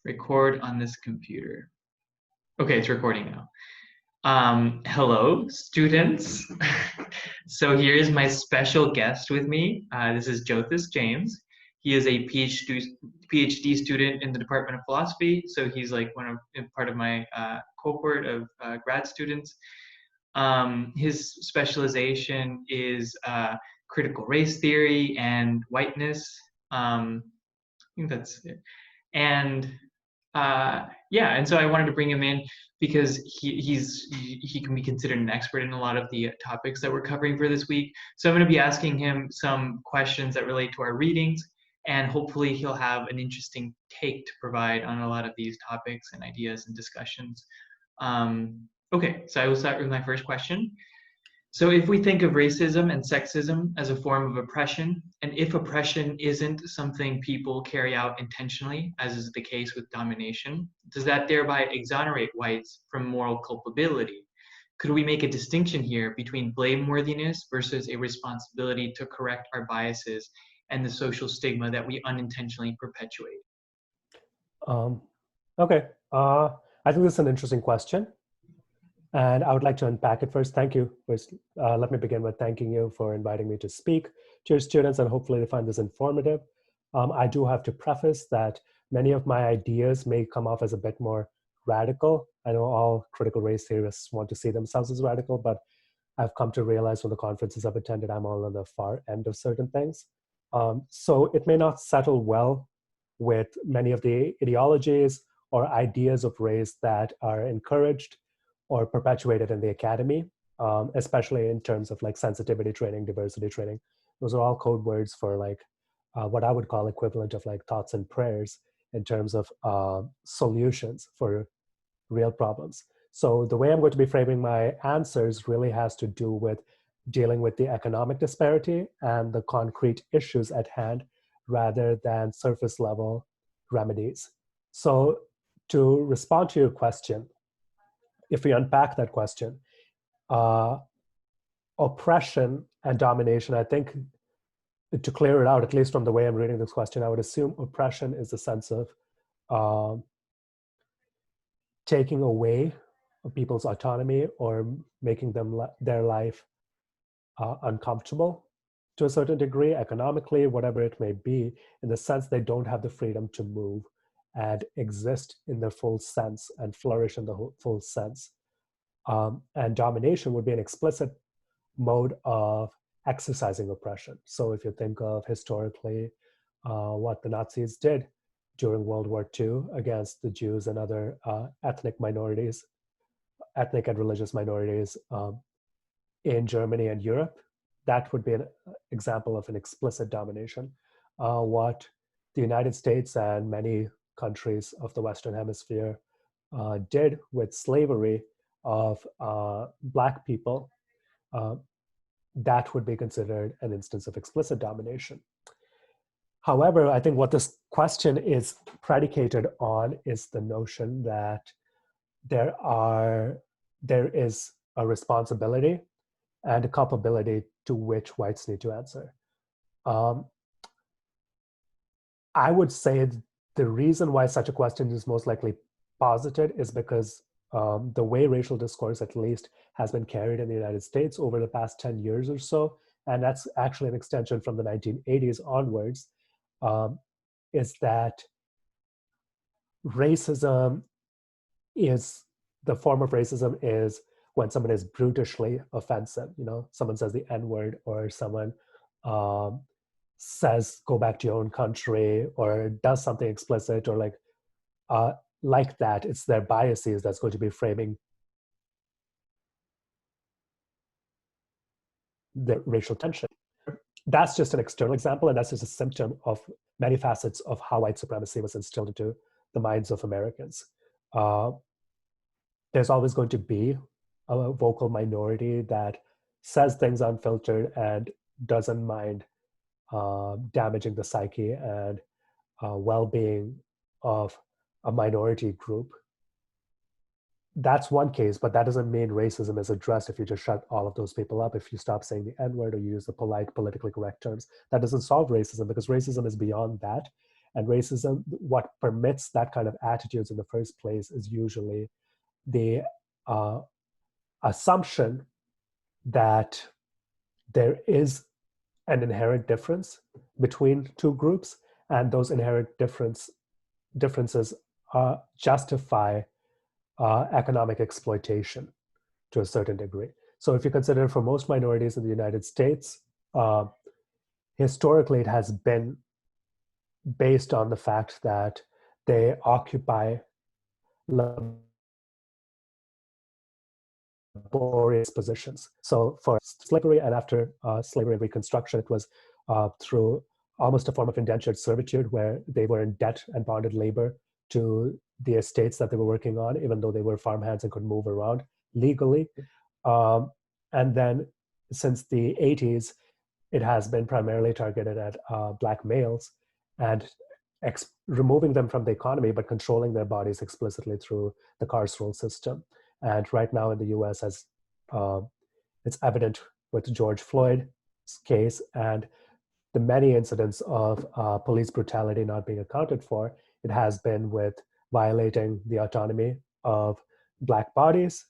Record on this computer. Okay, it's recording now. Hello, students. So here is my special guest with me. This is Jyothis James. He is a PhD student in the Department of Philosophy. So he's like part of my cohort of grad students. His specialization is critical race theory and whiteness. I think that's it. And yeah, and so I wanted to bring him in because he can be considered an expert in a lot of the topics that we're covering for this week. So I'm going to be asking him some questions that relate to our readings, and hopefully he'll have an interesting take to provide on a lot of these topics and ideas and discussions. Okay, so I will start with my first question. So if we think of racism and sexism as a form of oppression, and if oppression isn't something people carry out intentionally, as is the case with domination, does that thereby exonerate whites from moral culpability? Could we make a distinction here between blameworthiness versus a responsibility to correct our biases and the social stigma that we unintentionally perpetuate? Okay, I think this is an interesting question. And I would like to unpack it first. Thank you. First, let me begin with thanking you for inviting me to speak to your students, and hopefully they find this informative. I do have to preface that many of my ideas may come off as a bit more radical. I know all critical race theorists want to see themselves as radical, but I've come to realize from the conferences I've attended, I'm all on the far end of certain things. So it may not settle well with many of the ideologies or ideas of race that are encouraged or perpetuated in the academy, especially in terms of like sensitivity training, diversity training. Those are all code words for like what I would call equivalent of like thoughts and prayers in terms of solutions for real problems. So the way I'm going to be framing my answers really has to do with dealing with the economic disparity and the concrete issues at hand rather than surface level remedies. So to respond to your question, if we unpack that question, oppression and domination, I think to clear it out, at least from the way I'm reading this question, I would assume oppression is the sense of taking away people's autonomy or making them their life uncomfortable to a certain degree, economically, whatever it may be, in the sense they don't have the freedom to move and exist in their full sense and flourish in the full sense. And domination would be an explicit mode of exercising oppression. So if you think of historically what the Nazis did during World War II against the Jews and other ethnic and religious minorities in Germany and Europe, that would be an example of an explicit domination. What the United States and many countries of the Western Hemisphere did with slavery of Black people, that would be considered an instance of explicit domination. However, I think what this question is predicated on is the notion that there is a responsibility and a culpability to which whites need to answer. I would say the reason why such a question is most likely posited is because the way racial discourse, at least, has been carried in the United States over the past 10 years or so, and that's actually an extension from the 1980s onwards, is that racism is, the form of racism is when someone is brutishly offensive. You know, someone says the N-word, or someone says, go back to your own country, or does something explicit, or like that. It's their biases that's going to be framing the racial tension. That's just an external example, and that's just a symptom of many facets of how white supremacy was instilled into the minds of Americans. There's always going to be a vocal minority that says things unfiltered and doesn't mind damaging the psyche and well-being of a minority group. That's one case, but that doesn't mean racism is addressed if you just shut all of those people up, if you stop saying the N-word or you use the polite, politically correct terms. That doesn't solve racism, because racism is beyond that. And racism, what permits that kind of attitudes in the first place is usually the assumption that there is an inherent difference between two groups, and those inherent differences justify economic exploitation to a certain degree. So if you consider for most minorities in the United States, historically it has been based on the fact that they occupy laborious positions. So for slavery and after slavery and Reconstruction, it was through almost a form of indentured servitude where they were in debt and bonded labor to the estates that they were working on, even though they were farmhands and could move around legally. And then since the 80s, it has been primarily targeted at Black males and removing them from the economy, but controlling their bodies explicitly through the carceral system. And right now in the US, as it's evident with George Floyd's case and the many incidents of police brutality not being accounted for, it has been with violating the autonomy of Black bodies,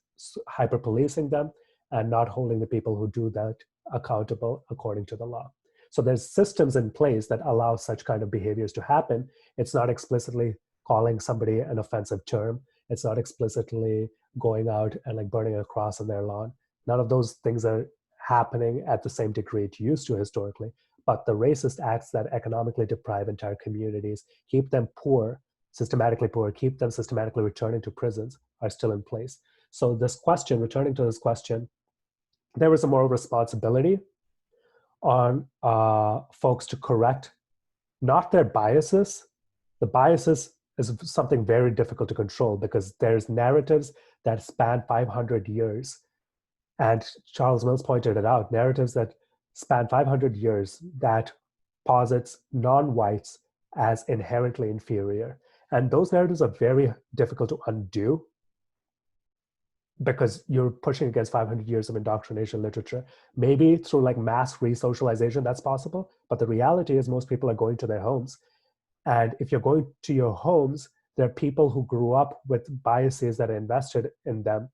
hyper-policing them, and not holding the people who do that accountable according to the law. So there's systems in place that allow such kind of behaviors to happen. It's not explicitly calling somebody an offensive term. It's not explicitly going out and like burning a cross on their lawn. None of those things are happening at the same degree it used to historically. But the racist acts that economically deprive entire communities, keep them poor, systematically poor, keep them systematically returning to prisons are still in place. So this question, returning to this question, there is a moral responsibility on folks to correct not their biases. The biases is something very difficult to control because there's narratives that span 500 years. And Charles Mills pointed it out, narratives that span 500 years that posits non-whites as inherently inferior. And those narratives are very difficult to undo because you're pushing against 500 years of indoctrination literature. Maybe through like mass re-socialization, that's possible. But the reality is most people are going to their homes. And if you're going to your homes, there are people who grew up with biases that are invested in them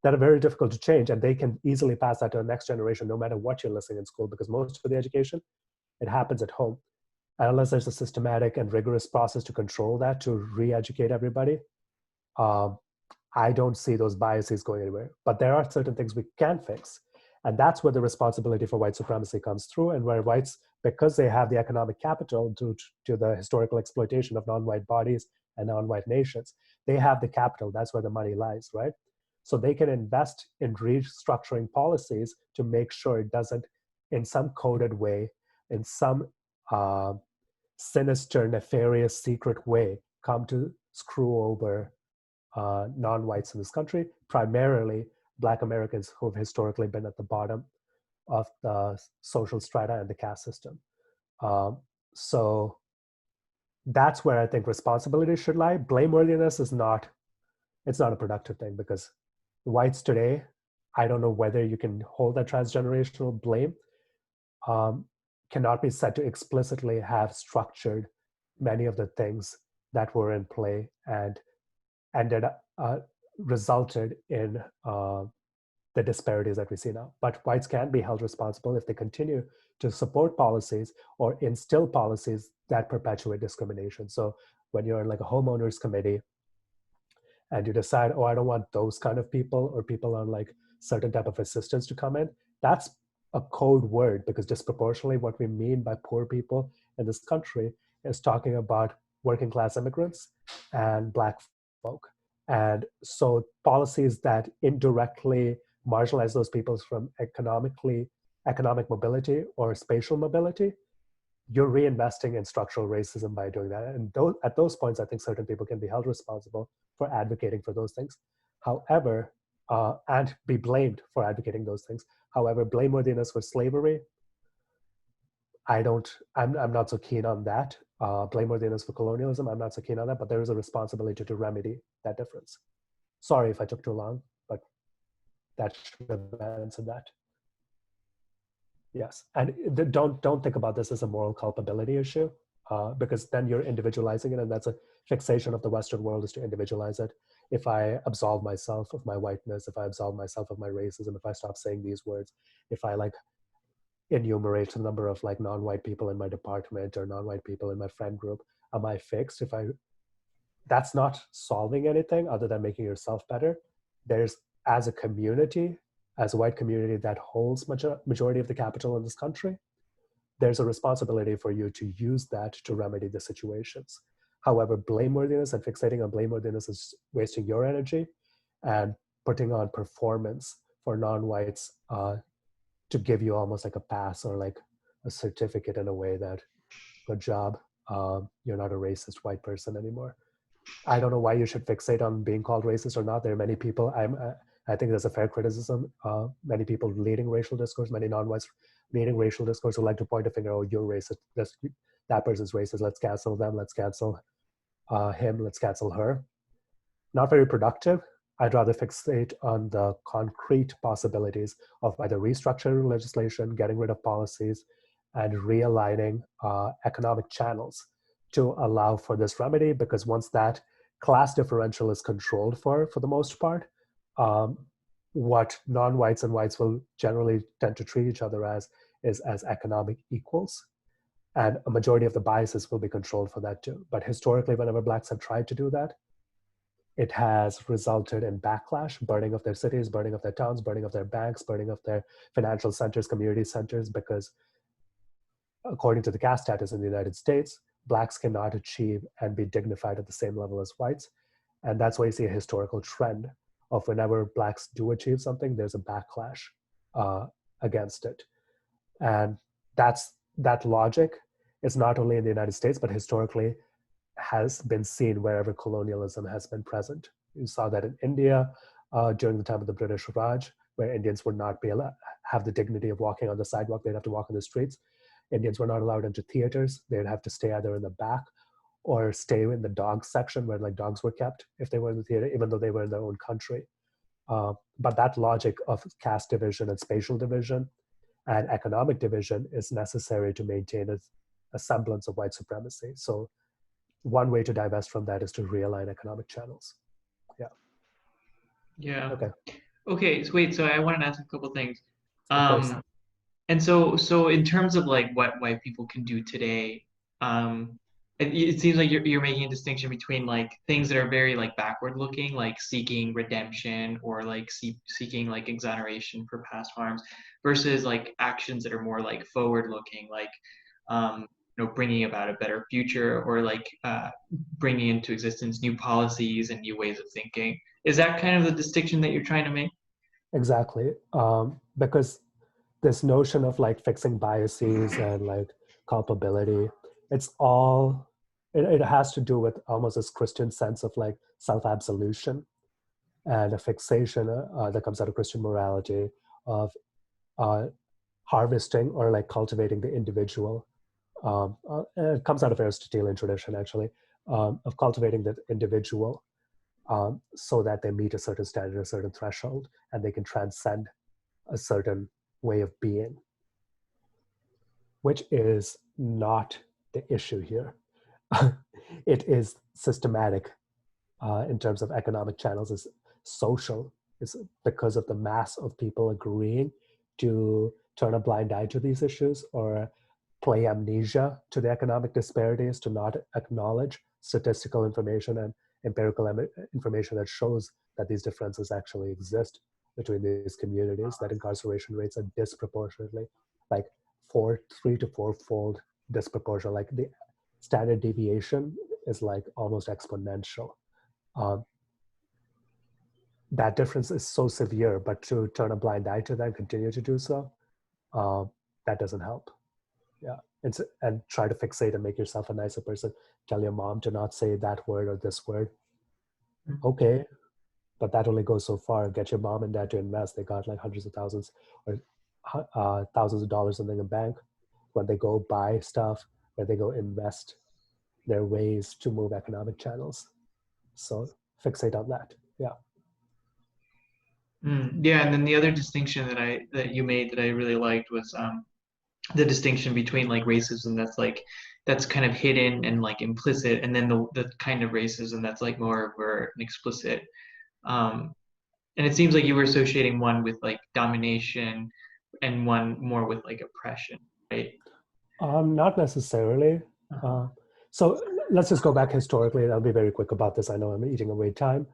that are very difficult to change. And they can easily pass that to the next generation, no matter what you're listening in school, because most of the education, it happens at home. And unless there's a systematic and rigorous process to control that, to re-educate everybody, I don't see those biases going anywhere. But there are certain things we can fix. And that's where the responsibility for white supremacy comes through, and where whites, because they have the economic capital due to the historical exploitation of non-white bodies and non-white nations, they have the capital. That's where the money lies, right? So they can invest in restructuring policies to make sure it doesn't, in some coded way, in some sinister, nefarious, secret way, come to screw over non-whites in this country, primarily Black Americans who have historically been at the bottom of the social strata and the caste system. So that's where I think responsibility should lie. Blameworthiness is not, it's not a productive thing, because whites today, I don't know whether you can hold that transgenerational blame, cannot be said to explicitly have structured many of the things that were in play and ended resulted in the disparities that we see now. But whites can be held responsible if they continue to support policies or instill policies that perpetuate discrimination. So when you're in like a homeowners committee and you decide, oh, I don't want those kind of people or people on like certain type of assistance to come in, that's a code word, because disproportionately what we mean by poor people in this country is talking about working class immigrants and Black folk. And so policies that indirectly marginalize those people from economic mobility or spatial mobility, you're reinvesting in structural racism by doing that. And at those points, I think certain people can be held responsible for advocating for those things. However, and be blamed for advocating those things. However, blameworthiness for slavery, I'm not so keen on that. Blameworthiness for colonialism, I'm not so keen on that, but there is a responsibility to remedy that difference. Sorry if I took too long, but that should have answered that. Yes, and don't think about this as a moral culpability issue. because then you're individualizing it, and that's a fixation of the Western world, is to individualize it. If I absolve myself of my whiteness, if I absolve myself of my racism, if I stop saying these words, if I like enumerate the number of like non-white people in my department or non-white people in my friend group, am I fixed? If I That's not solving anything other than making yourself better. There's, as a community, as a white community that holds majority of the capital in this country, there's a responsibility for you to use that to remedy the situations. However, blameworthiness and fixating on blameworthiness is wasting your energy and putting on performance for non-whites to give you almost like a pass or like a certificate in a way that, good job, you're not a racist white person anymore. I don't know why you should fixate on being called racist or not. There are many people, I think there's a fair criticism. Many people leading racial discourse, many non-whites leading racial discourse who like to point a finger, oh, you're racist, that person's racist, let's cancel them, let's cancel him, let's cancel her. Not very productive. I'd rather fixate on the concrete possibilities of either restructuring legislation, getting rid of policies, and realigning economic channels to allow for this remedy. Because once that class differential is controlled for the most part, what non-whites and whites will generally tend to treat each other as is as economic equals. And a majority of the biases will be controlled for that too. But historically, whenever Blacks have tried to do that, it has resulted in backlash, burning of their cities, burning of their towns, burning of their banks, burning of their financial centers, community centers, because according to the caste status in the United States, Blacks cannot achieve and be dignified at the same level as whites. And that's why you see a historical trend of whenever Blacks do achieve something, there's a backlash against it. And that logic is not only in the United States, but historically has been seen wherever colonialism has been present. You saw that in India during the time of the British Raj, where Indians would not be allowed have the dignity of walking on the sidewalk. They'd have to walk on the streets. Indians were not allowed into theaters. They'd have to stay either in the back or stay in the dog section where like dogs were kept if they were in the theater, even though they were in their own country. But that logic of caste division and spatial division and economic division is necessary to maintain a semblance of white supremacy. So one way to divest from that is to realign economic channels. Yeah. Yeah. Okay. Okay. So wait. So I wanted to ask a couple things. Of course. And so in terms of like what white people can do today, it seems like you're making a distinction between like things that are very like backward looking, like seeking redemption or like seeking like exoneration for past harms, versus like actions that are more like forward looking, like bringing about a better future or like bringing into existence new policies and new ways of thinking. Is that kind of the distinction that you're trying to make? Exactly. Because this notion of like fixing biases and like culpability, it's all, it has to do with almost this Christian sense of like self-absolution and a fixation that comes out of Christian morality of uh, harvesting or like cultivating the individual. It comes out of Aristotelian tradition, actually, of cultivating the individual so that they meet a certain standard, a certain threshold, and they can transcend a certain way of being, which is not the issue here. It is systematic in terms of economic channels, is social. It's because of the mass of people agreeing to turn a blind eye to these issues or play amnesia to the economic disparities, to not acknowledge statistical information and empirical information that shows that these differences actually exist between these communities, that incarceration rates are disproportionately like 3 to 4 fold disproportional. Like the standard deviation is like almost exponential. Um, that difference is so severe, but to turn a blind eye to that and continue to do so, that doesn't help. Yeah. And try to fixate and make yourself a nicer person. Tell your mom to not say that word or this word. Okay, but that only goes so far. Get your mom and dad to invest. They got like hundreds of thousands or thousands of dollars in the bank. When they go buy stuff, when they go invest, there are ways to move economic channels. So fixate on that. Yeah. Yeah, and then the other distinction that you made that I really liked was the distinction between like racism that's like that's kind of hidden and like implicit, and then the kind of racism that's like more of an explicit. Um, and it seems like you were associating one with like domination and one more with like oppression, right? Not necessarily. Uh-huh. Uh, so let's just go back historically, and I'll be very quick about this. I know I'm eating away time.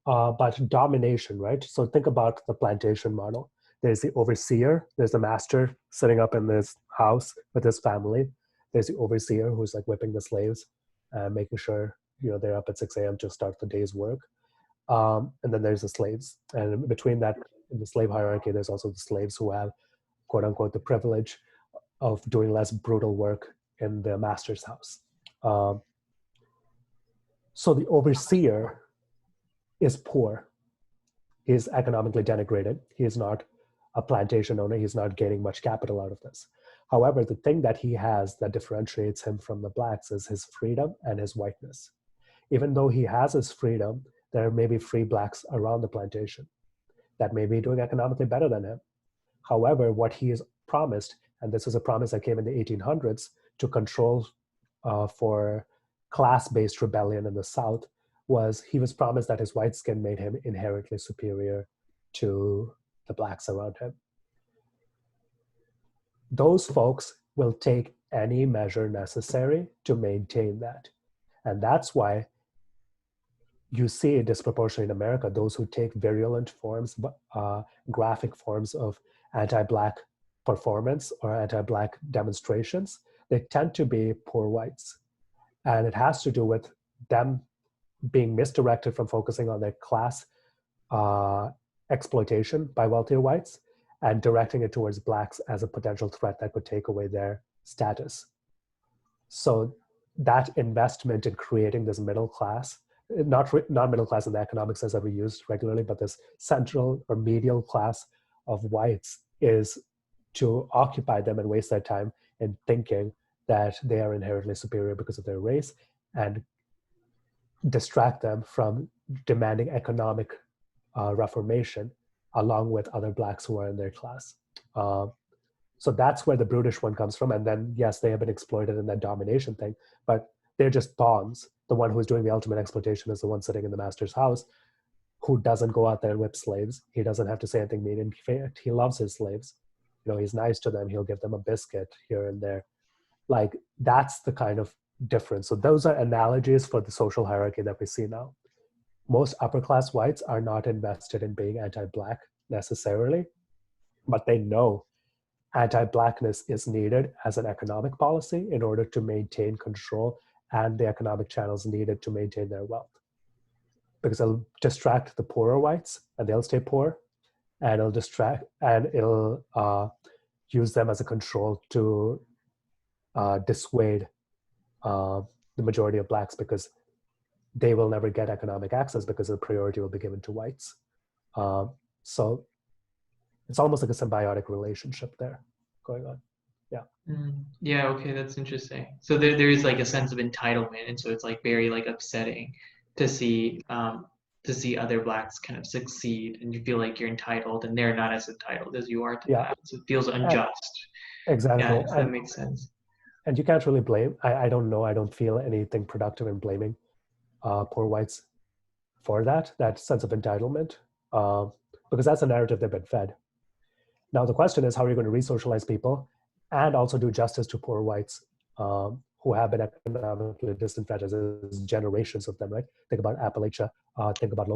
But domination, right? So think about the plantation model. There's the overseer, there's the master sitting up in this house with his family. There's the overseer who's like whipping the slaves, making sure they're up at 6 a.m. to start the day's work. And then there's the slaves. And between that, in the slave hierarchy, there's also the slaves who have, quote unquote, the privilege of doing less brutal work in the master's house. Um, so the overseer is poor. He is economically denigrated. He is not a plantation owner. He's not gaining much capital out of this. However, the thing that he has that differentiates him from the blacks is his freedom and his whiteness. Even though he has his freedom, there may be free blacks around the plantation that may be doing economically better than him. However, what he is promised, and this is a promise that came in the 1800s to control for class-based rebellion in the South, was he was promised that his white skin made him inherently superior to the blacks around him. Those folks will take any measure necessary to maintain that. And that's why you see disproportionately in America those who take virulent forms, graphic forms of anti-Black performance or anti-Black demonstrations. They tend to be poor whites. And it has to do with them being misdirected from focusing on their class exploitation by wealthier whites and directing it towards Blacks as a potential threat that could take away their status. So that investment in creating this middle class, not middle class in the economic sense that we use regularly, but this central or medial class of whites, is to occupy them and waste their time in thinking that they are inherently superior because of their race, and distract them from demanding economic reformation along with other blacks who are in their class. So that's where the brutish one comes from. And then, yes, they have been exploited in that domination thing, but they're just pawns. The one who's doing the ultimate exploitation is the one sitting in the master's house who doesn't go out there and whip slaves. He doesn't have to say anything mean. In fact, he loves his slaves. He's nice to them. He'll give them a biscuit here and there. Like, that's the kind of difference. So those are analogies for the social hierarchy that we see now. Most upper class whites are not invested in being anti-Black necessarily, but they know anti-Blackness is needed as an economic policy in order to maintain control and the economic channels needed to maintain their wealth. Because it'll distract the poorer whites and they'll stay poor, and it'll distract and it'll use them as a control to dissuade the majority of Blacks, because they will never get economic access because the priority will be given to whites. So it's almost like a symbiotic relationship there going on. Yeah. Yeah, okay, that's interesting. So there is like a sense of entitlement, and so it's like very like upsetting to see other blacks kind of succeed, and you feel like you're entitled, and they're not as entitled as you are to Yeah. that. So it feels unjust. Exactly. Yeah, that makes sense. And you can't really blame. I don't know. I don't feel anything productive in blaming poor whites for that sense of entitlement, because that's a narrative they've been fed. Now, the question is, how are you going to re-socialize people and also do justice to poor whites who have been economically disenfranchised? There's generations of them, right? Think about Appalachia, think about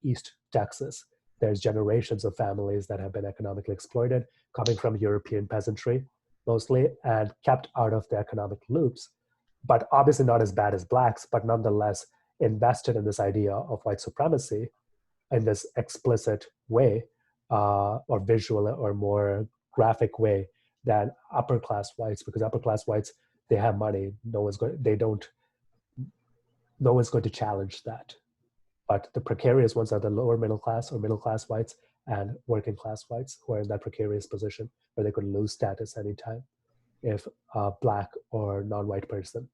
East Texas. There's generations of families that have been economically exploited, coming from European peasantry mostly, and kept out of the economic loops, but obviously not as bad as blacks, but nonetheless invested in this idea of white supremacy in this explicit way, or visual or more graphic way than upper class whites, because upper class whites, they have money. No one's going to challenge that. But the precarious ones are the lower middle class or middle class whites and working class whites who are in that precarious position where they could lose status anytime if a black or non-white person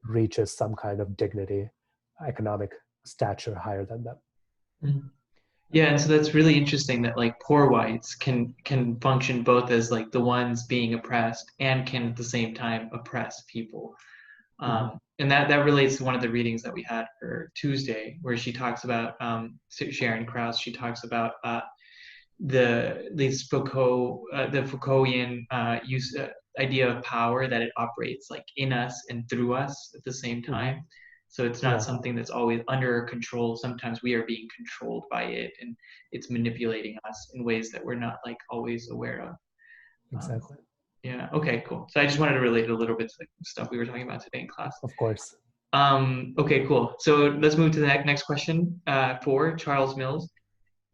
reaches some kind of dignity, economic stature higher than them. Mm. Yeah, and so that's really interesting that like poor whites can function both as like the ones being oppressed and can at the same time oppress people. Hmm. And that relates to one of the readings that we had for Tuesday, where she talks about Sharon Krause. She talks about the Foucauldian idea of power, that it operates like in us and through us at the same Hmm. time. So it's not Yeah, something that's always under our control. Sometimes we are being controlled by it, and it's manipulating us in ways that we're not like always aware of. Um, exactly. yeah. Okay. Cool. So I just wanted to relate it a little bit to the stuff we were talking about today in class. Of course. Okay. Cool. So let's move to the next question. For Charles Mills.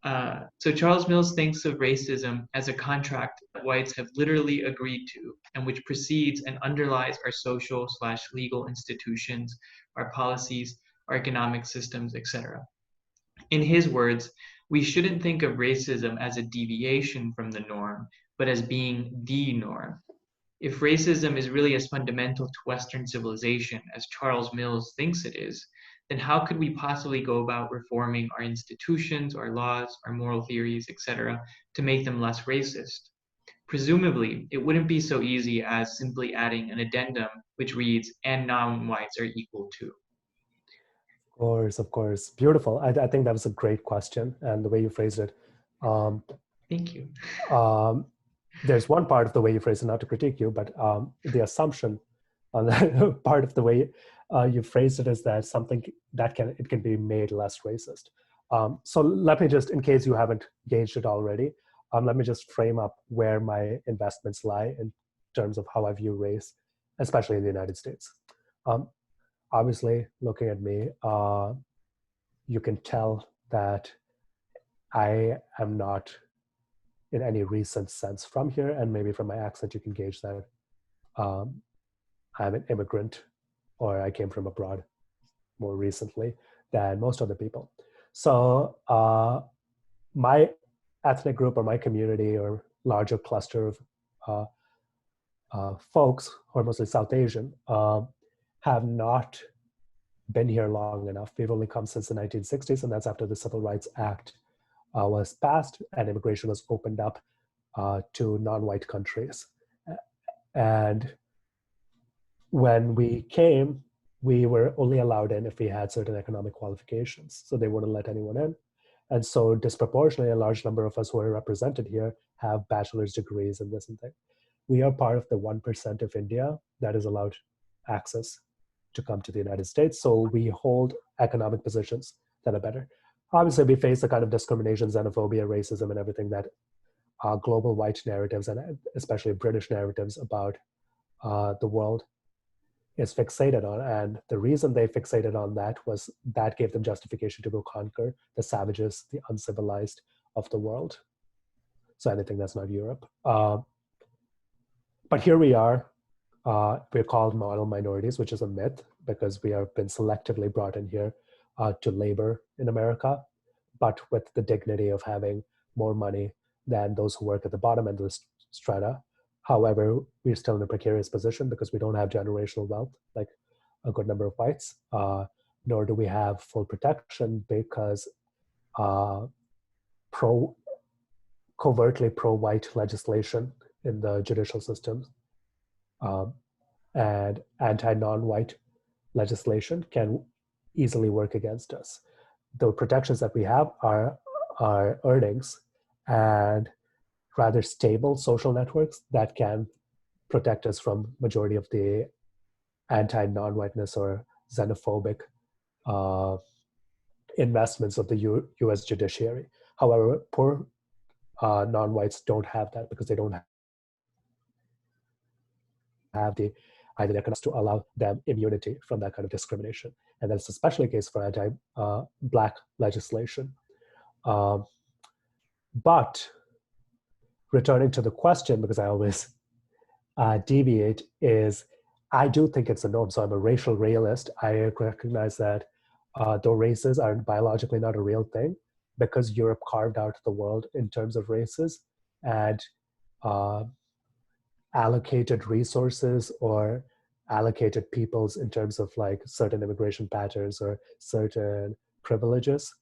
So Charles Mills thinks of racism as a contract that whites have literally agreed to, and which precedes and underlies our social/legal institutions, our policies, our economic systems, etc. In his words, we shouldn't think of racism as a deviation from the norm, but as being the norm. If racism is really as fundamental to Western civilization as Charles Mills thinks it is, then how could we possibly go about reforming our institutions, our laws, our moral theories, etc., to make them less racist? Presumably, it wouldn't be so easy as simply adding an addendum which reads, and non-whites are equal to. Of course, of course. Beautiful. I think that was a great question, and the way you phrased it. Um, Thank you. um, there's one part of the way you phrase it, not to critique you, but the assumption on that part of the way you phrased it is that something that can be made less racist. So let me just, in case you haven't gauged it already, let me just frame up where my investments lie in terms of how I view race, especially in the United States. Um, Obviously, looking at me, you can tell that I am not in any recent sense from here, and maybe from my accent, you can gauge that um, I'm an immigrant or I came from abroad more recently than most other people. So my ethnic group or my community or larger cluster of uh, folks who are mostly South Asian have not been here long enough. We've only come since the 1960s, and that's after the Civil Rights Act was passed and immigration was opened up to non-white countries. And when we came, we were only allowed in if we had certain economic qualifications. So they wouldn't let anyone in. And so disproportionately, a large number of us who are represented here have bachelor's degrees in this and that. We are part of the 1% of India that is allowed access to come to the United States. So we hold economic positions that are better. Obviously, we face the kind of discrimination, xenophobia, racism, and everything that global white narratives and especially British narratives about the world is fixated on. And the reason they fixated on that was that gave them justification to go conquer the savages, the uncivilized of the world. So anything that's not Europe. But here we are. We're called model minorities, which is a myth because we have been selectively brought in here to labor in America, but with the dignity of having more money than those who work at the bottom end of the strata. However, we're still in a precarious position because we don't have generational wealth like a good number of whites, nor do we have full protection because uh, pro covertly pro-white legislation in the judicial system um, and anti-non-white legislation can easily work against us. The protections that we have are our earnings and rather stable social networks that can protect us from majority of the anti-non-whiteness or xenophobic uh, investments of the U.S. judiciary. However, poor non-whites don't have that because they don't have the either economics to allow them immunity from that kind of discrimination. And that's especially the case for anti-Black legislation. Um, but returning to the question, because I always deviate, is I do think it's a norm. So I'm a racial realist. I recognize that though races are biologically not a real thing, because Europe carved out the world in terms of races and uh, allocated resources or allocated peoples in terms of like certain immigration patterns or certain privileges.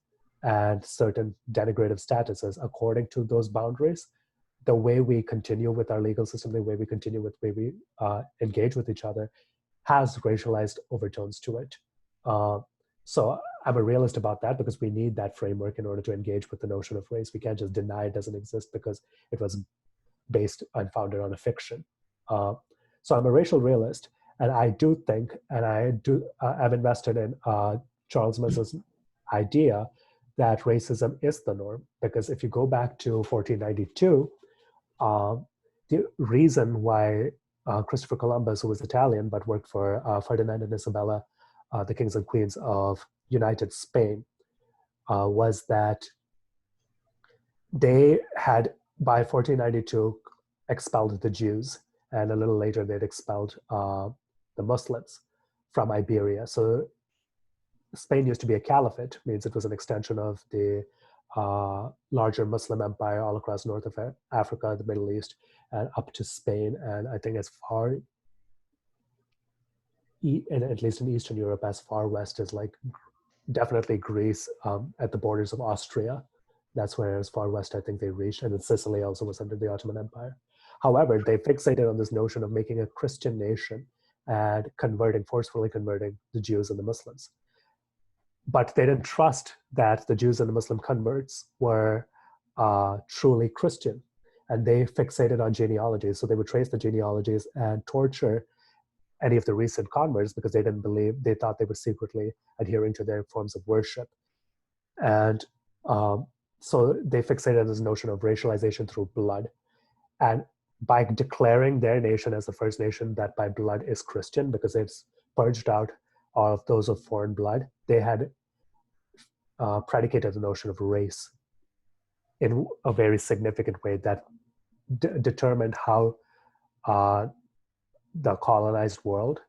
and certain denigrative statuses according to those boundaries, the way we continue with our legal system, the way we continue with the way we engage with each other, has racialized overtones to it. Uh, so I'm a realist about that because we need that framework in order to engage with the notion of race. We can't just deny it doesn't exist because it was based and founded on a fiction. Uh, so I'm a racial realist, and I do think, and I'm invested in Charles Miz's idea that racism is the norm. Because if you go back to 1492, uh, the reason why Christopher Columbus, who was Italian but worked for Ferdinand and Isabella, the kings and queens of United Spain, was that they had, by 1492, expelled the Jews, and a little later they'd expelled the Muslims from Iberia. So Spain used to be a caliphate, means it was an extension of the larger Muslim empire all across North of Africa, the Middle East, and up to Spain, and I think as far, and at least in Eastern Europe, as far west as like definitely Greece, at the borders of Austria. That's where as far west I think they reached, and then Sicily also was under the Ottoman Empire. However, they fixated on this notion of making a Christian nation and forcefully converting the Jews and the Muslims. But they didn't trust that the Jews and the Muslim converts were truly Christian. And they fixated on genealogies. So they would trace the genealogies and torture any of the recent converts because they didn't believe, they thought they were secretly adhering to their forms of worship. And so they fixated on this notion of racialization through blood. And by declaring their nation as the first nation that by blood is Christian, because it's purged out all of those of foreign blood, they had predicated the notion of race in a very significant way that determined how the colonized world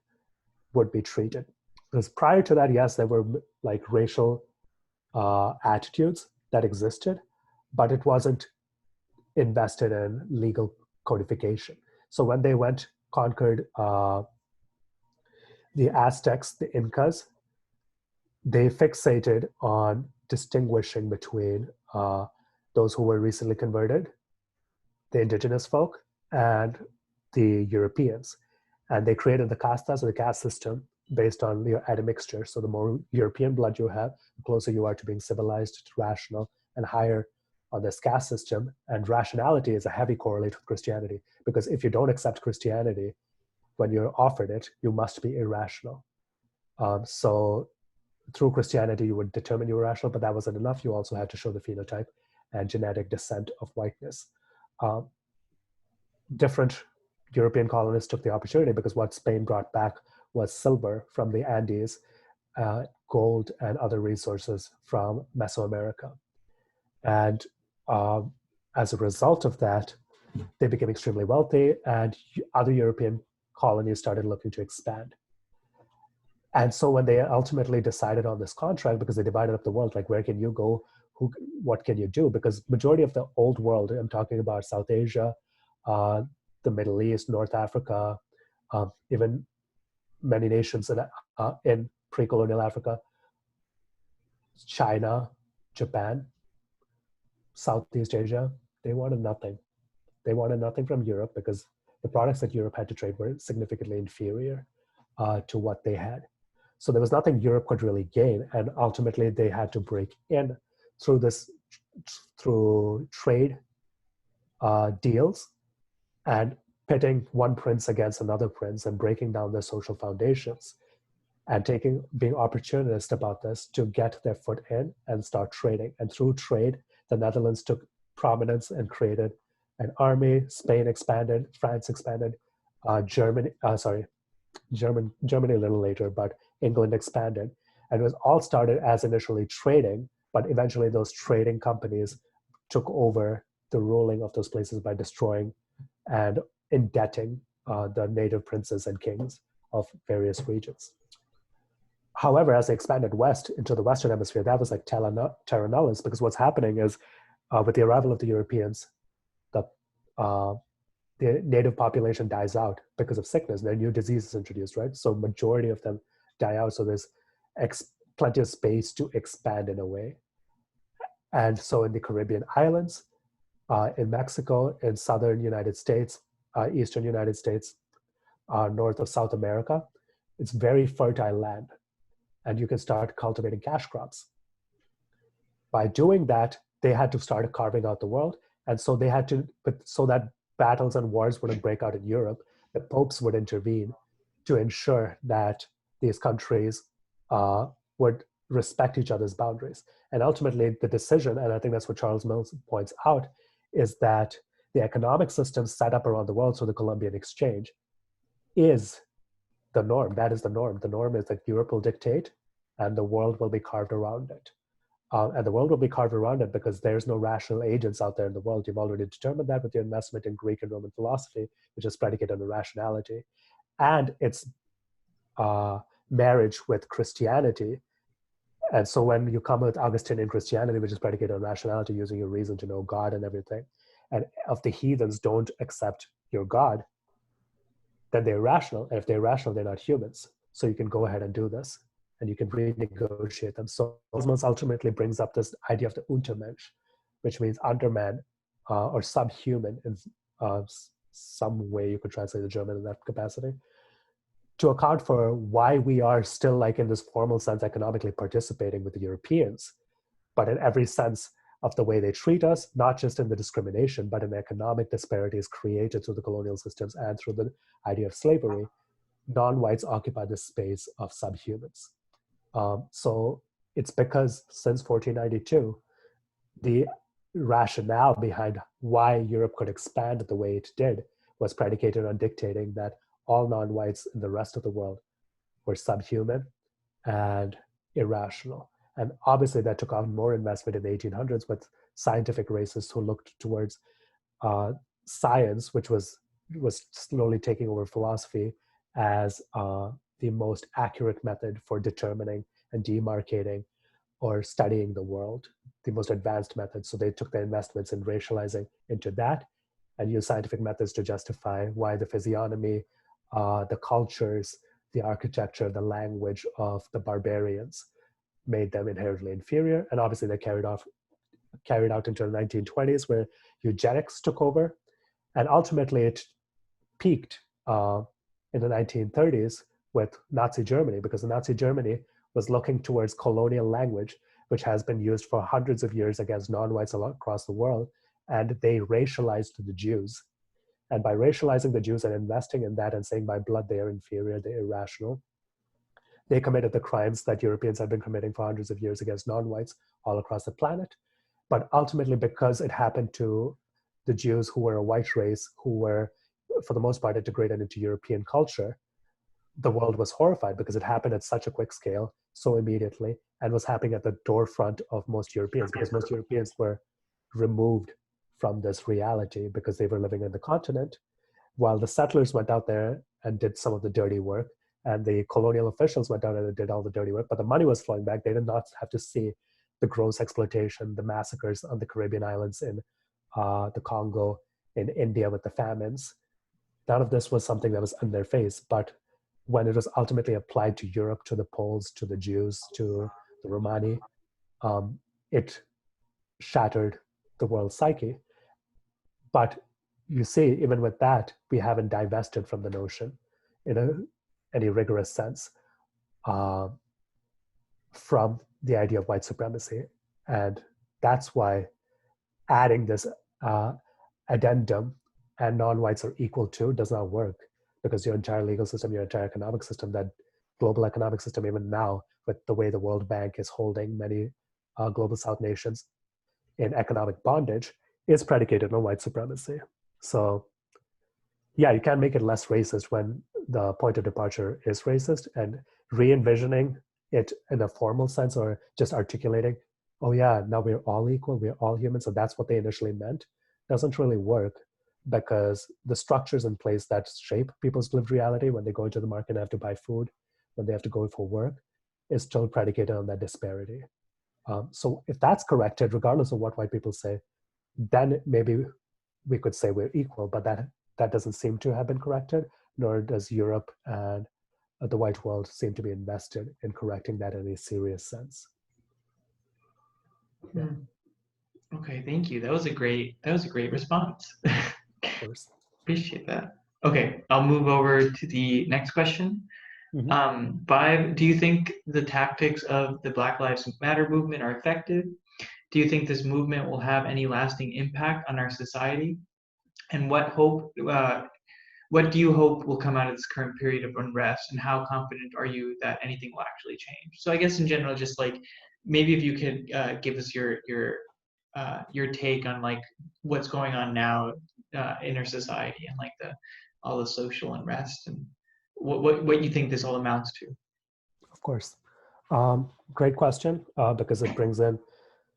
would be treated. Because prior to that, yes, there were like racial attitudes that existed, but it wasn't invested in legal codification. So when they conquered the Aztecs, the Incas, they fixated on distinguishing between those who were recently converted, the indigenous folk, and the Europeans. And they created the castas or the caste system based on your admixture. So the more European blood you have, the closer you are to being civilized, rational, and higher on this caste system. And rationality is a heavy correlate with Christianity, because if you don't accept Christianity when you're offered it, you must be irrational. So through Christianity, you would determine you were rational, but that wasn't enough. You also had to show the phenotype and genetic descent of whiteness. Different European colonists took the opportunity because what Spain brought back was silver from the Andes, gold, and other resources from Mesoamerica. And as a result of that, they became extremely wealthy, and other European colonies started looking to expand. And so when they ultimately decided on this contract, because they divided up the world, like where can you go, what can you do? Because majority of the old world, I'm talking about South Asia, the Middle East, North Africa, even many nations in pre-colonial Africa, China, Japan, Southeast Asia, they wanted nothing. They wanted nothing from Europe because the products that Europe had to trade were significantly inferior to what they had. So there was nothing Europe could really gain, and ultimately they had to break in through trade deals and pitting one prince against another prince and breaking down their social foundations and being opportunist about this to get their foot in and start trading. And through trade, the Netherlands took prominence and created an army. Spain expanded, France expanded, Germany a little later, but England expanded. And it was all started as initially trading, but eventually those trading companies took over the ruling of those places by destroying and indebting the native princes and kings of various regions. However, as they expanded west into the Western Hemisphere, that was like terra nullius, because what's happening is with the arrival of the Europeans, the native population dies out because of sickness. There are new diseases introduced, right? So majority of them die out. So there's plenty of space to expand in a way. And so in the Caribbean islands, in Mexico, in southern United States, eastern United States, north of South America, it's very fertile land, and you can start cultivating cash crops. By doing that, they had to start carving out the world. And so they had to, but so that battles and wars wouldn't break out in Europe, the popes would intervene to ensure that these countries would respect each other's boundaries. And ultimately, the decision, and I think that's what Charles Mills points out, is that the economic system set up around the world, so the Columbian Exchange, is the norm. That is the norm. The norm is that Europe will dictate and the world will be carved around it. And the world will be carved around it because there's no rational agents out there in the world. You've already determined that with your investment in Greek and Roman philosophy, which is predicated on rationality. And its marriage with Christianity. And so when you come with Augustinian Christianity, which is predicated on rationality, using your reason to know God and everything, and if the heathens don't accept your God, then they're rational. And if they're rational, they're not humans. So you can go ahead and do this and you can renegotiate them. So Cosmos ultimately brings up this idea of the Untermensch, which means underman or subhuman in some way you could translate the German in that capacity, to account for why we are still, like in this formal sense, economically participating with the Europeans, but in every sense of the way they treat us, not just in the discrimination, but in the economic disparities created through the colonial systems and through the idea of slavery, non-whites occupy the space of subhumans. So it's because since 1492, the rationale behind why Europe could expand the way it did was predicated on dictating that all non-whites in the rest of the world were subhuman and irrational. And obviously that took on more investment in the 1800s with scientific racists who looked towards science, which was slowly taking over philosophy as the most accurate method for determining and demarcating or studying the world, the most advanced method. So they took their investments in racializing into that and used scientific methods to justify why the physiognomy, the cultures, the architecture, the language of the barbarians made them inherently inferior. And obviously they carried out into the 1920s, where eugenics took over. And ultimately it peaked in the 1930s with Nazi Germany, because Nazi Germany was looking towards colonial language, which has been used for hundreds of years against non-whites across the world. And they racialized the Jews. And by racializing the Jews and investing in that and saying by blood they are inferior, they're irrational, they committed the crimes that Europeans have been committing for hundreds of years against non-whites all across the planet. But ultimately, because it happened to the Jews, who were a white race, who were, for the most part, integrated into European culture, the world was horrified because it happened at such a quick scale, so immediately, and was happening at the doorfront of most Europeans, because most Europeans were removed from this reality because they were living in the continent, while the settlers went out there and did some of the dirty work, and the colonial officials went out and did all the dirty work, but the money was flowing back. They did not have to see the gross exploitation, the massacres on the Caribbean islands, in the Congo, in India with the famines. None of this was something that was in their face, but when it was ultimately applied to Europe, to the Poles, to the Jews, to the Romani, it shattered the world psyche. But you see, even with that, we haven't divested from the notion in any rigorous sense from the idea of white supremacy. And that's why adding this addendum and non-whites are equal to does not work, because your entire legal system, your entire economic system, that global economic system, even now with the way the World Bank is holding many global South nations in economic bondage, is predicated on white supremacy. So yeah, you can't make it less racist when the point of departure is racist, and re-envisioning it in a formal sense or just articulating, oh yeah, now we're all equal, we're all human, so that's what they initially meant, doesn't really work, because the structures in place that shape people's lived reality when they go into the market and have to buy food, when they have to go for work, is still predicated on that disparity. So if that's corrected, regardless of what white people say, then maybe we could say we're equal, but that doesn't seem to have been corrected, nor does Europe and the white world seem to be invested in correcting that in a serious sense. Yeah. Okay, thank you. That was a great response. Of course. Appreciate that. Okay, I'll move over to the next question. Mhm. Do you think the tactics of the Black Lives Matter movement are effective? Do you think this movement will have any lasting impact on our society? And what do you hope will come out of this current period of unrest? And how confident are you that anything will actually change? So I guess in general, just like maybe if you could give us your take on like what's going on now in our society and like the all the social unrest and what you think this all amounts to. Of course. Great question, because it brings in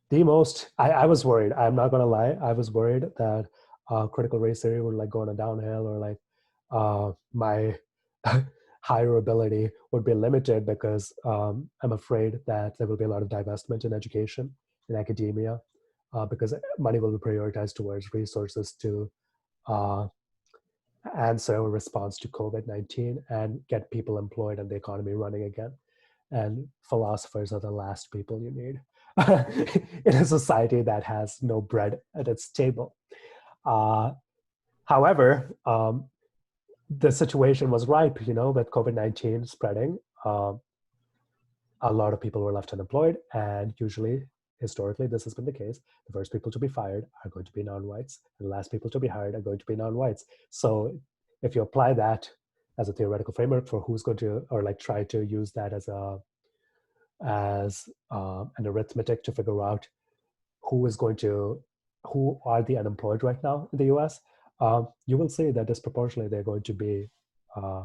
the most. I was worried. I'm not gonna lie. I was worried that critical race theory would like go on a downhill, or like my higher ability would be limited, because I'm afraid that there will be a lot of divestment in education, in academia, because money will be prioritized towards resources to uh, answer a response to COVID-19 and get people employed and the economy running again. And philosophers are the last people you need in a society that has no bread at its table. Uh, However, the situation was ripe, with COVID-19 spreading. A lot of people were left unemployed, and usually, historically, this has been the case. The first people to be fired are going to be non-whites, and the last people to be hired are going to be non-whites. So if you apply that as a theoretical framework for who's going to, or like try to use that as an arithmetic to figure out who are the unemployed right now in the US, you will see that disproportionately they're going to be uh,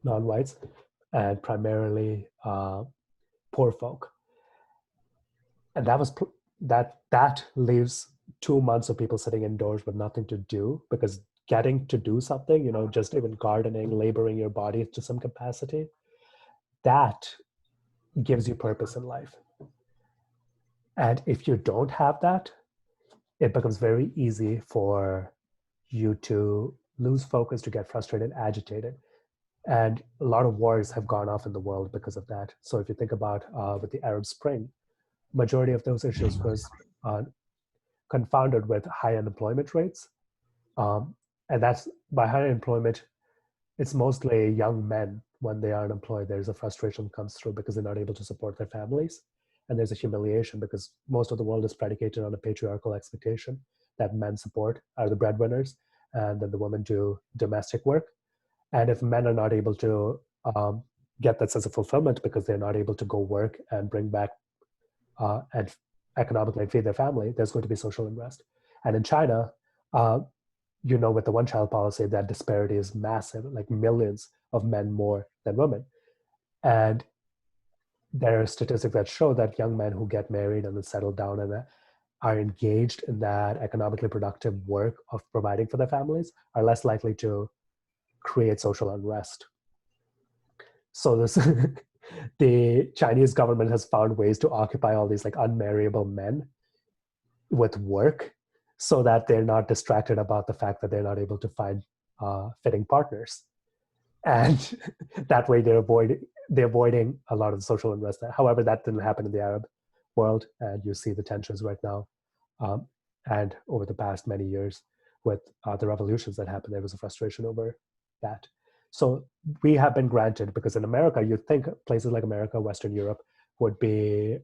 non-whites, and primarily poor folk. And that leaves 2 months of people sitting indoors with nothing to do, because getting to do something, just even gardening, laboring your body to some capacity, that gives you purpose in life. And if you don't have that, it becomes very easy for you to lose focus, to get frustrated, agitated. And a lot of wars have gone off in the world because of that. So if you think about with the Arab Spring, majority of those issues was confounded with high unemployment rates. Um, and that's, by high unemployment, it's mostly young men. When they are unemployed, there's a frustration that comes through because they're not able to support their families. And there's a humiliation because most of the world is predicated on a patriarchal expectation that men support, are the breadwinners, and then the women do domestic work. And if men are not able to get that sense of fulfillment because they're not able to go work and bring back and economically feed their family, there's going to be social unrest. And in China, uh, with the one-child policy, that disparity is massive, like millions of men more than women. And there are statistics that show that young men who get married and then settle down and are engaged in that economically productive work of providing for their families are less likely to create social unrest. So this the Chinese government has found ways to occupy all these like unmarriable men with work, so that they're not distracted about the fact that they're not able to find fitting partners, and that way they're avoiding a lot of the social unrest. However, that didn't happen in the Arab world, and you see the tensions right now, and over the past many years with the revolutions that happened, there was a frustration over that. So we have been granted, because in America, you'd think places like America, Western Europe would be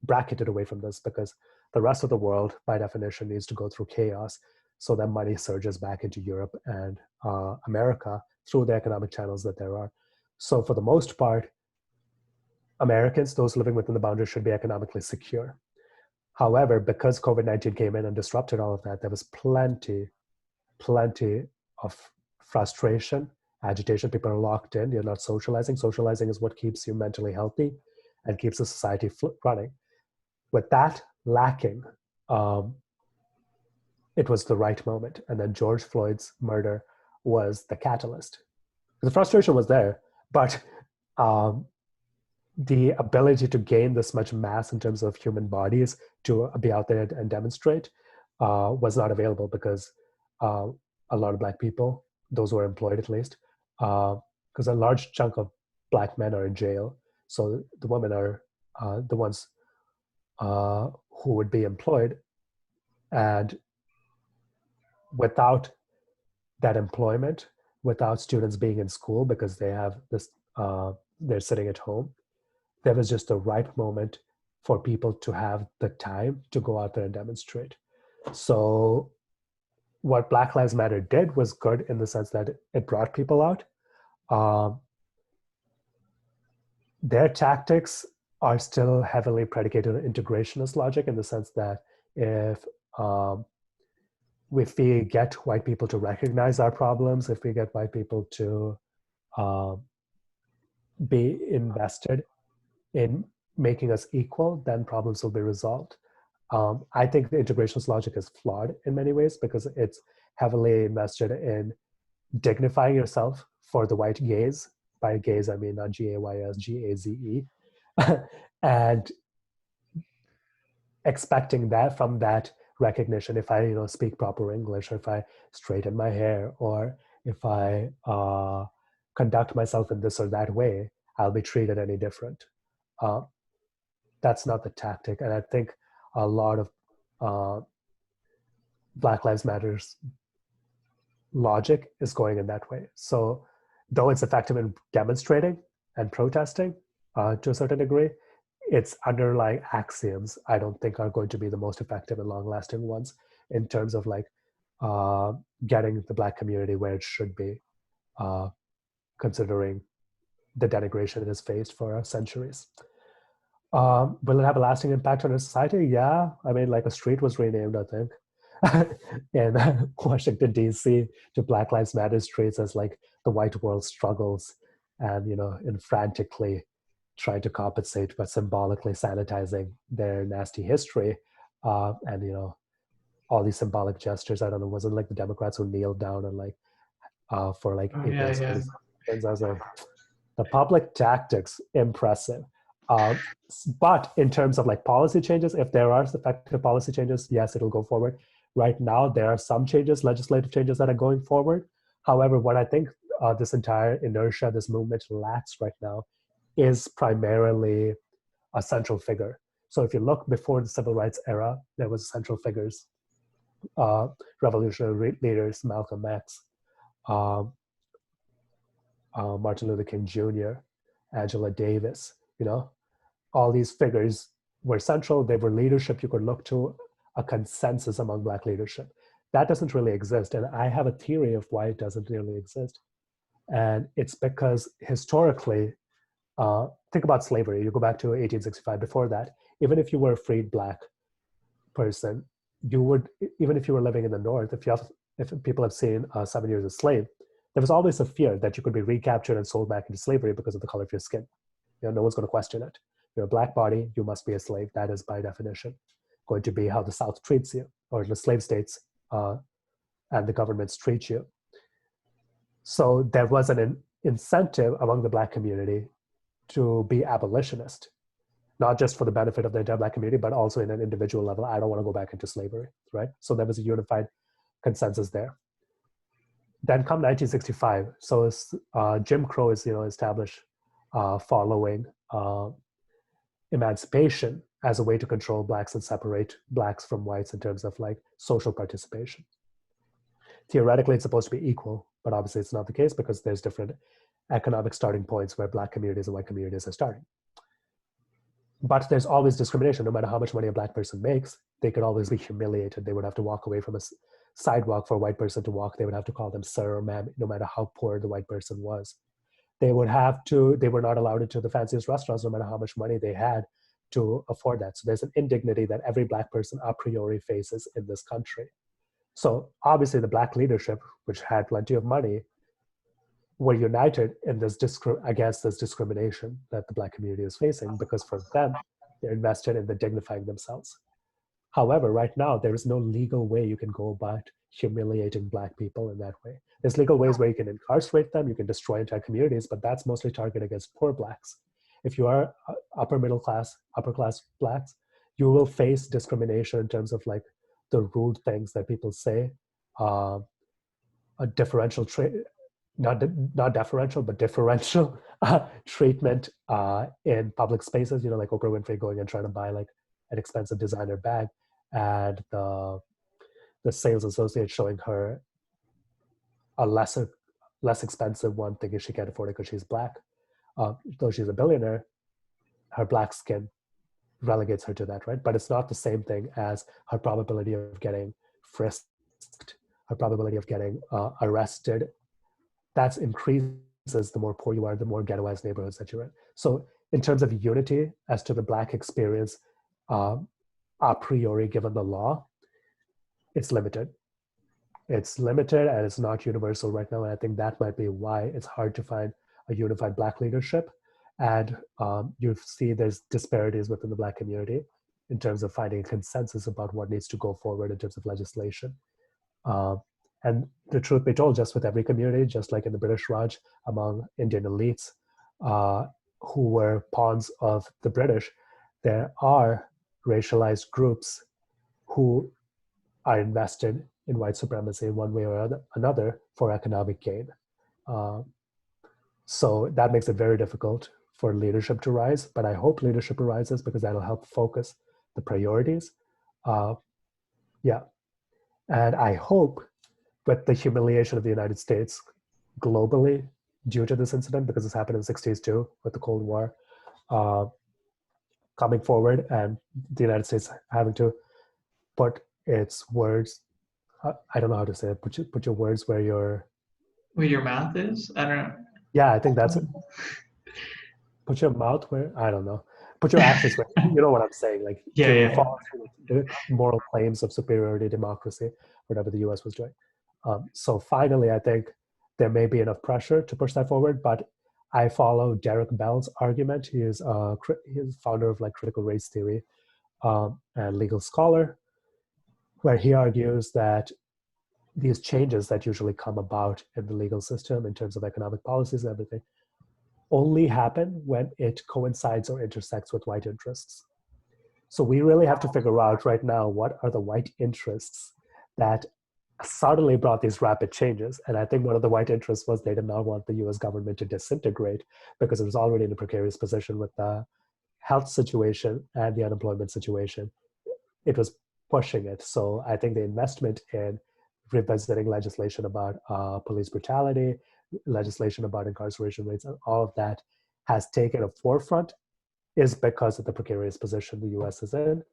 bracketed away from this, because the rest of the world, by definition, needs to go through chaos so that money surges back into Europe and America through the economic channels that there are. So for the most part, Americans, those living within the boundaries, should be economically secure. However, because COVID-19 came in and disrupted all of that, there was plenty of frustration, agitation. People are locked in. You're not socializing. Socializing is what keeps you mentally healthy and keeps the society running. With that lacking, it was the right moment. And then George Floyd's murder was the catalyst. The frustration was there, but um, the ability to gain this much mass in terms of human bodies to be out there and demonstrate was not available, because a lot of Black people, those who are employed at least, because a large chunk of Black men are in jail. So the women are the ones who would be employed, and without that employment, without students being in school because they have this, they're sitting at home, there was just the right moment for people to have the time to go out there and demonstrate. So what Black Lives Matter did was good in the sense that it brought people out. Um, their tactics are still heavily predicated on integrationist logic in the sense that if um, if we get white people to recognize our problems, if we get white people to um, be invested in making us equal, then problems will be resolved. I think the integrationist logic is flawed in many ways because it's heavily invested in dignifying yourself for the white gaze. By gaze, I mean not Gays, Gaze, and expecting that from that recognition, if I speak proper English, or if I straighten my hair, or if I conduct myself in this or that way, I'll be treated any different. Uh, that's not the tactic, and I think a lot of uh, Black Lives Matters logic is going in that way. So, though it's effective in demonstrating and protesting to a certain degree, its underlying axioms I don't think are going to be the most effective and long-lasting ones in terms of like getting the Black community where it should be, considering the denigration it has faced for centuries. Will it have a lasting impact on our society? Yeah, I mean, like a street was renamed, I think, in Washington D.C. to Black Lives Matter streets as like the white world struggles, and in frantically trying to compensate but symbolically sanitizing their nasty history, and all these symbolic gestures. I don't know, wasn't like the Democrats who kneeled down and like for like Oh, yeah, April's yeah. 22nd. I was like, the public tactics, impressive. Um, but in terms of like policy changes, if there are effective policy changes, yes, it'll go forward. Right now, there are some changes, legislative changes that are going forward. However, what I think this entire inertia, this movement lacks right now is primarily a central figure. So if you look before the civil rights era, there was central figures, uh, revolutionary leaders, Malcolm X, um, Martin Luther King Jr., Angela Davis, all these figures were central. They were leadership you could look to, a consensus among Black leadership. That doesn't really exist. And I have a theory of why it doesn't really exist. And it's because historically, think about slavery. You go back to 1865. Before that, even if you were a freed Black person, you would, even if you were living in the North, if people have seen 7 Years a Slave, there was always a fear that you could be recaptured and sold back into slavery because of the color of your skin. No one's going to question it. You're a Black body, you must be a slave. That is by definition going to be how the South treats you, or the slave states and the governments treat you. So there was an incentive among the Black community to be abolitionist, not just for the benefit of the entire Black community, but also in an individual level. I don't want to go back into slavery, right? So there was a unified consensus there. Then come 1965, so Jim Crow is established following emancipation as a way to control Blacks and separate Blacks from whites in terms of like social participation. Theoretically, it's supposed to be equal, but obviously it's not the case because there's different economic starting points where Black communities and white communities are starting. But there's always discrimination. No matter how much money a Black person makes, they could always be humiliated. They would have to walk away from a sidewalk for a white person to walk. They would have to call them sir or ma'am, no matter how poor the white person was. They were not allowed into the fanciest restaurants, no matter how much money they had to afford that. So there's an indignity that every Black person a priori faces in this country. So obviously the Black leadership, which had plenty of money, were united in this against this discrimination that the Black community is facing, because for them, they're invested in the dignifying themselves. However, right now, there is no legal way you can go about humiliating Black people in that way. There's legal ways where you can incarcerate them, you can destroy entire communities, but that's mostly targeted against poor Blacks. If you are upper middle class, upper class Blacks, you will face discrimination in terms of like the rude things that people say, a differential not deferential, but differential treatment in public spaces. Like Oprah Winfrey going and trying to buy like an expensive designer bag, and the sales associate showing her a less expensive one, thinking she can't afford it because she's black. Though she's a billionaire, her black skin relegates her to that, right? But it's not the same thing as her probability of getting frisked, her probability of getting arrested. That's increases the more poor you are, the more ghettoized neighborhoods that you're in. So in terms of unity as to the black experience, a priori given the law, it's limited. It's limited and it's not universal right now. And I think that might be why it's hard to find a unified black leadership. And you see there's disparities within the black community in terms of finding a consensus about what needs to go forward in terms of legislation. And the truth be told, just with every community, just like in the British Raj, among Indian elites who were pawns of the British, there are racialized groups who are invested in white supremacy in one way or another for economic gain. So that makes it very difficult for leadership to rise, but I hope leadership arises because that'll help focus the priorities. Yeah, and I hope with the humiliation of the United States globally due to this incident, because this happened in the 60s too with the Cold War, coming forward and the United States having to put its words, I don't know how to say it, put your words where your mouth is. I don't know. Yeah, I think that's it. Put your mouth where, I don't know. Put your actions where, you know what I'm saying, like to follow through the moral claims of superiority, democracy, whatever the US was doing. So finally, I think there may be enough pressure to push that forward, but I follow Derek Bell's argument. He is founder of like critical race theory and legal scholar, where he argues that these changes that usually come about in the legal system in terms of economic policies and everything only happen when it coincides or intersects with white interests. So we really have to figure out right now what are the white interests that suddenly brought these rapid changes. And I think one of the white interests was they did not want the US government to disintegrate because it was already in a precarious position with the health situation and the unemployment situation. It was pushing it. So I think the investment in revisiting legislation about police brutality, legislation about incarceration rates, and all of that has taken a forefront is because of the precarious position the US is in.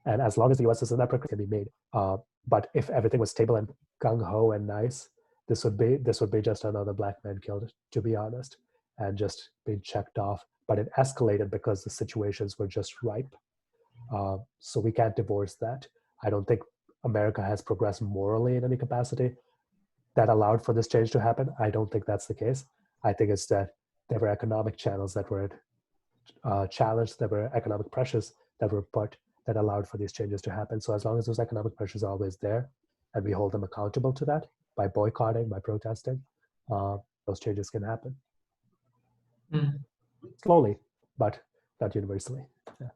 And as long as the US is in that, progress can be made. But if everything was stable and gung-ho and nice, this would be just another black man killed, to be honest, and just being checked off. But it escalated because the situations were just ripe. So we can't divorce that. I don't think America has progressed morally in any capacity that allowed for this change to happen. I don't think that's the case. I think it's that there were economic channels that were challenged, there were economic pressures that were put that allowed for these changes to happen. So as long as those economic pressures are always there and we hold them accountable to that by boycotting, by protesting, those changes can happen. Slowly, but not universally. Yeah.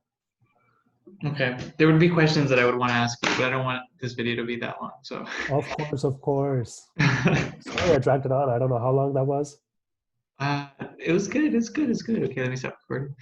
Okay. There would be questions that I would want to ask you, but I don't want this video to be that long. So Of course. Sorry I dragged it on. I don't know how long that was. It was good. It's good. Okay, let me stop recording.